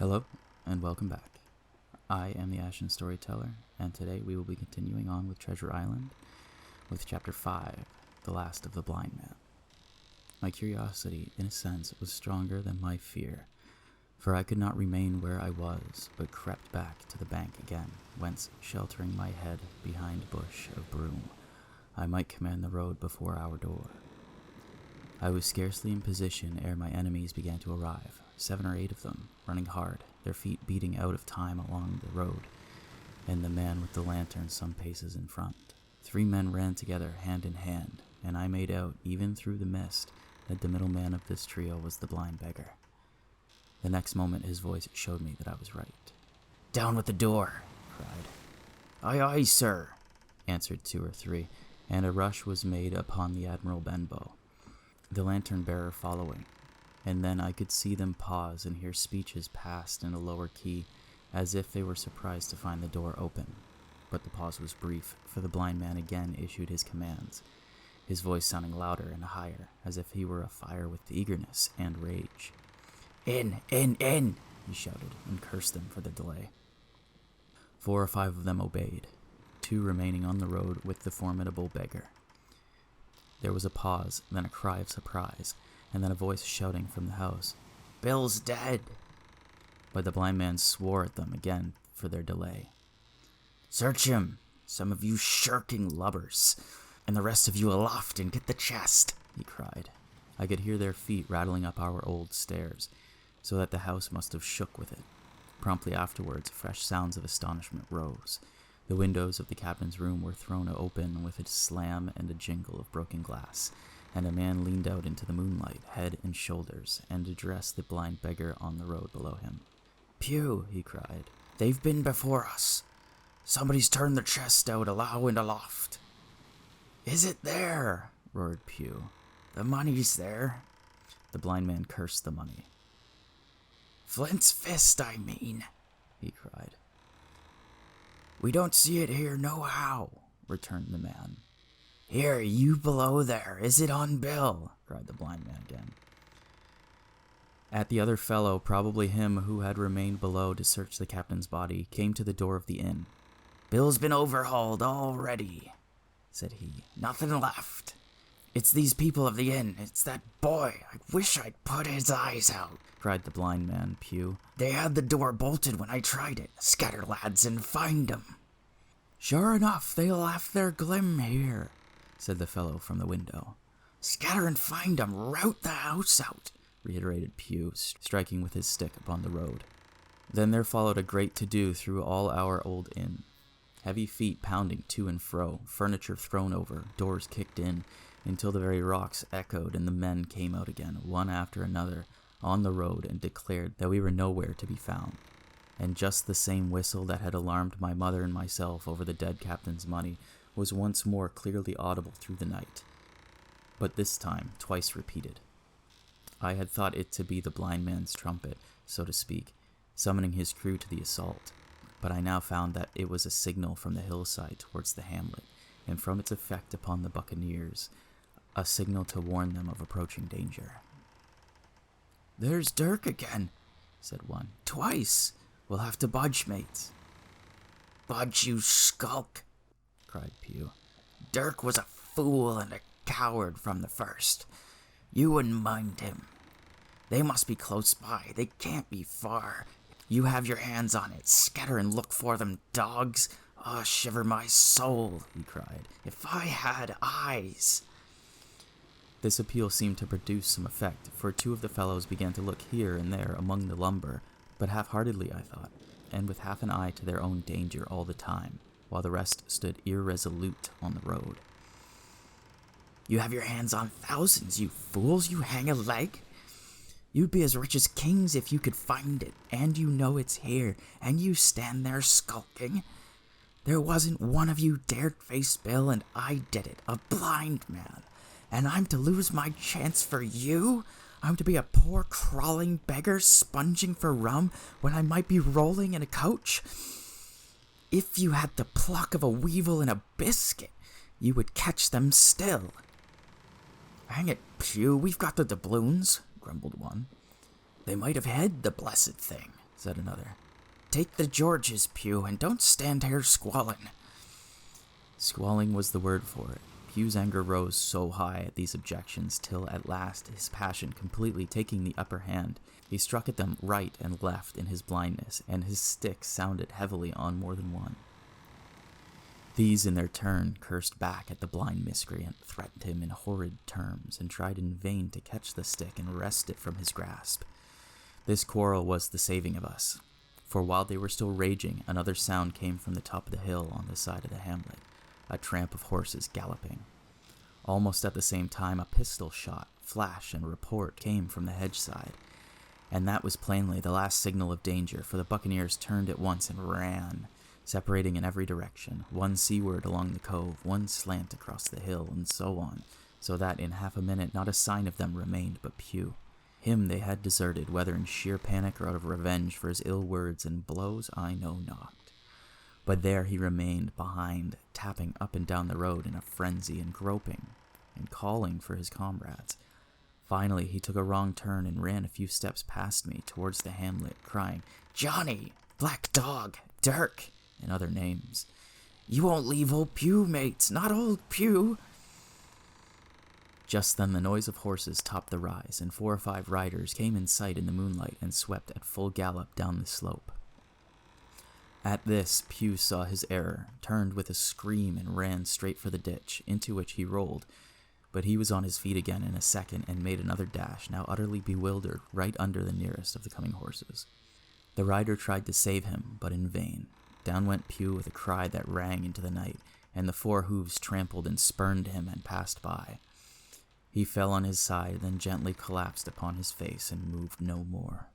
Hello, and welcome back. I am the Ashen Storyteller, and today we will be continuing on with Treasure Island, with Chapter 5, The Last of the Blind Man. My curiosity, in a sense, was stronger than my fear, for I could not remain where I was, but crept back to the bank again, whence, sheltering my head behind a bush of broom, I might command the road before our door. I was scarcely in position ere my enemies began to arrive, 7 or 8 of them, running hard, their feet beating out of time along the road, and the man with the lantern some paces in front. 3 men ran together, hand in hand, and I made out, even through the mist, that the middle man of this trio was the blind beggar. The next moment his voice showed me that I was right. "Down with the door!" he cried. "Aye, aye, sir," answered 2 or 3, and a rush was made upon the Admiral Benbow, the lantern-bearer following, and then I could see them pause and hear speeches passed in a lower key, as if they were surprised to find the door open. But the pause was brief, for the blind man again issued his commands, his voice sounding louder and higher, as if he were afire with eagerness and rage. In, he shouted, and cursed them for the delay. 4 or 5 of them obeyed, 2 remaining on the road with the formidable beggar. There was a pause, then a cry of surprise, and then a voice shouting from the house, "Bill's dead!" But the blind man swore at them again for their delay. "Search him, some of you shirking lubbers, and the rest of you aloft and get the chest," he cried. I could hear their feet rattling up our old stairs, so that the house must have shook with it. Promptly afterwards, fresh sounds of astonishment rose. The windows of the captain's room were thrown open with a slam and a jingle of broken glass, and a man leaned out into the moonlight, head and shoulders, and addressed the blind beggar on the road below him. "Pew," he cried, "they've been before us. Somebody's turned the chest out alow and aloft." "Is it there?" roared Pew. "The money's there." The blind man cursed the money. "Flint's fist, I mean," he cried. "We don't see it here nohow," returned the man. "Here, you below there, is it on Bill?" cried the blind man again. At the other fellow, probably him who had remained below to search the captain's body, came to the door of the inn. "Bill's been overhauled already," said he. "Nothing left. It's these people of the inn. It's that boy. I wish I'd put his eyes out," cried the blind man, Pew. "They had the door bolted when I tried it. Scatter, lads, and find 'em." "Sure enough, they left their glim here," said the fellow from the window. "Scatter and find 'em. Rout the house out," reiterated Pew, striking with his stick upon the road. Then there followed a great to-do through all our old inn. Heavy feet pounding to and fro, furniture thrown over, doors kicked in, until the very rocks echoed and the men came out again, one after another, on the road and declared that we were nowhere to be found. And just the same whistle that had alarmed my mother and myself over the dead captain's money was once more clearly audible through the night, but this time twice repeated. I had thought it to be the blind man's trumpet, so to speak, summoning his crew to the assault, but I now found that it was a signal from the hillside towards the hamlet, and from its effect upon the buccaneers, a signal to warn them of approaching danger. "There's Dirk again," said one. "Twice. We'll have to budge, mates." "Budge, you skulk," cried Pew. "Dirk was a fool and a coward from the first. You wouldn't mind him. They must be close by. They can't be far. You have your hands on it. Scatter and look for them, dogs. Oh, shiver my soul," he cried. "If I had eyes." This appeal seemed to produce some effect, for 2 of the fellows began to look here and there among the lumber, but half-heartedly, I thought, and with half an eye to their own danger all the time, while the rest stood irresolute on the road. "You have your hands on thousands, you fools. You hang a leg. You'd be as rich as kings if you could find it, and you know it's here, and you stand there skulking. There wasn't one of you dared face Bill, and I did it, a blind man. And I'm to lose my chance for you? I'm to be a poor crawling beggar sponging for rum when I might be rolling in a coach? If you had the pluck of a weevil in a biscuit, you would catch them still." "Hang it, Pew, we've got the doubloons," grumbled one. "They might have hid the blessed thing," said another. "Take the Georges, Pew, and don't stand here squalling." Squalling was the word for it. Pew's anger rose so high at these objections till at last, his passion completely taking the upper hand, he struck at them right and left in his blindness, and his stick sounded heavily on more than one. These in their turn cursed back at the blind miscreant, threatened him in horrid terms, and tried in vain to catch the stick and wrest it from his grasp. This quarrel was the saving of us, for while they were still raging, another sound came from the top of the hill on the side of the hamlet, a tramp of horses galloping. Almost at the same time, a pistol shot, flash, and report came from the hedge side, and that was plainly the last signal of danger, for the buccaneers turned at once and ran, separating in every direction, one seaward along the cove, one slant across the hill, and so on, so that in half a minute not a sign of them remained but Pew. Him they had deserted, whether in sheer panic or out of revenge for his ill words and blows, I know not. But there he remained behind, tapping up and down the road in a frenzy, and groping, and calling for his comrades. Finally he took a wrong turn and ran a few steps past me towards the hamlet, crying, "Johnny! Black Dog! Dirk!" and other names. "You won't leave old Pew, mates, not old Pew." Just then the noise of horses topped the rise, and 4 or 5 riders came in sight in the moonlight and swept at full gallop down the slope. At this, Pew saw his error, turned with a scream, and ran straight for the ditch, into which he rolled, but he was on his feet again in a second and made another dash, now utterly bewildered, right under the nearest of the coming horses. The rider tried to save him, but in vain. Down went Pew with a cry that rang into the night, and the 4 hooves trampled and spurned him and passed by. He fell on his side, then gently collapsed upon his face and moved no more.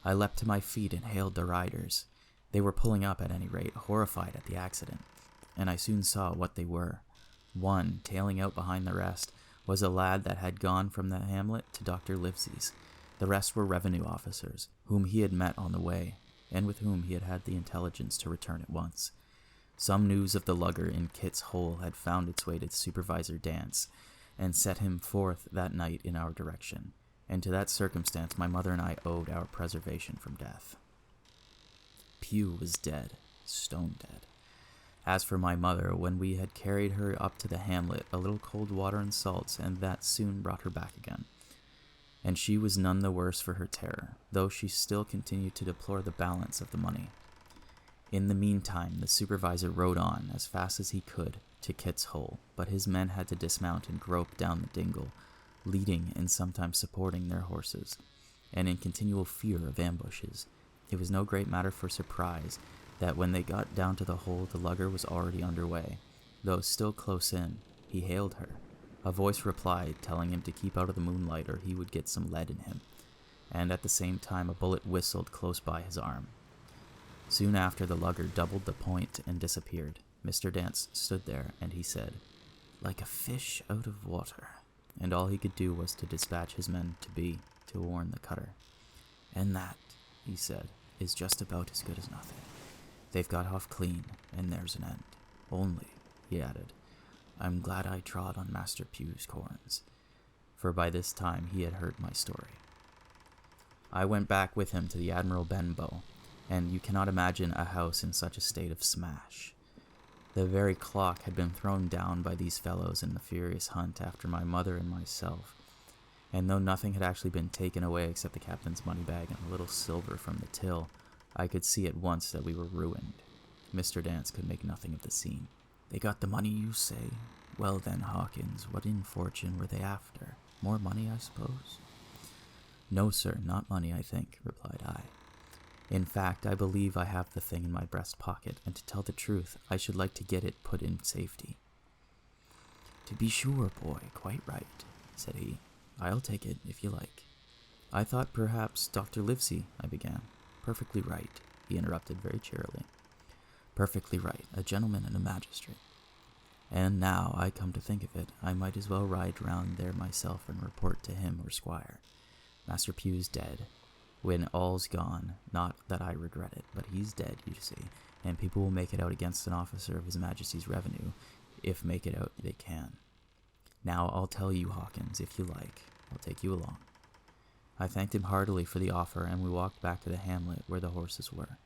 I leapt to my feet and hailed the riders. They were pulling up at any rate, horrified at the accident, and I soon saw what they were. One, tailing out behind the rest, was a lad that had gone from the hamlet to Dr. Livesey's. The rest were revenue officers, whom he had met on the way, and with whom he had had the intelligence to return at once. Some news of the lugger in Kit's Hole had found its way to Supervisor Dance, and set him forth that night in our direction, and to that circumstance my mother and I owed our preservation from death. Pew was dead, stone dead. As for my mother, when we had carried her up to the hamlet, a little cold water and salts, and that soon brought her back again. And she was none the worse for her terror, though she still continued to deplore the balance of the money. In the meantime, the supervisor rode on, as fast as he could, to Kit's Hole, but his men had to dismount and grope down the dingle, leading and sometimes supporting their horses, and in continual fear of ambushes. It was no great matter for surprise that when they got down to the hole, the lugger was already under way. Though still close in, he hailed her. A voice replied, telling him to keep out of the moonlight or he would get some lead in him, and at the same time a bullet whistled close by his arm. Soon after, the lugger doubled the point and disappeared. Mr. Dance stood there, and he said, "Like a fish out of water," and all he could do was to dispatch his men to warn the cutter. "And that," he said, "is just about as good as nothing. They've got off clean, and there's an end. Only," he added, "I'm glad I trod on Master Pew's corns," for by this time he had heard my story. I went back with him to the Admiral Benbow, and you cannot imagine a house in such a state of smash. The very clock had been thrown down by these fellows in the furious hunt after my mother and myself, and though nothing had actually been taken away except the captain's money bag and a little silver from the till, I could see at once that we were ruined. Mr. Dance could make nothing of the scene. "They got the money, you say? Well then, Hawkins, what infortune were they after? More money, I suppose?" "No, sir, not money, I think," replied I. "In fact, I believe I have the thing in my breast pocket, and to tell the truth, I should like to get it put in safety." "To be sure, boy, quite right," said he. "I'll take it, if you like." "I thought perhaps Dr. Livesey," I began. "Perfectly right," he interrupted very cheerily. "Perfectly right, a gentleman and a magistrate. And now I come to think of it, I might as well ride round there myself and report to him or squire. Master Pew's dead. When all's gone, not that I regret it, but he's dead, you see, and people will make it out against an officer of His Majesty's revenue, if make it out they can. Now I'll tell you, Hawkins, if you like. I'll take you along." I thanked him heartily for the offer, and we walked back to the hamlet where the horses were.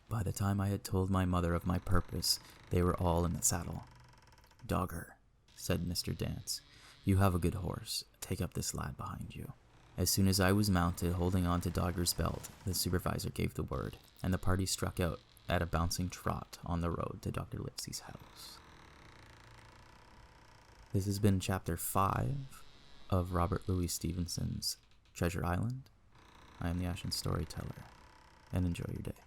By the time I had told my mother of my purpose, they were all in the saddle. "Dogger," said Mr. Dance, "you have a good horse. Take up this lad behind you." As soon as I was mounted, holding on to Dogger's belt, the supervisor gave the word, and the party struck out at a bouncing trot on the road to Dr. Lipsey's house. This has been Chapter 5 of Robert Louis Stevenson's Treasure Island. I am the Ashen Storyteller, and enjoy your day.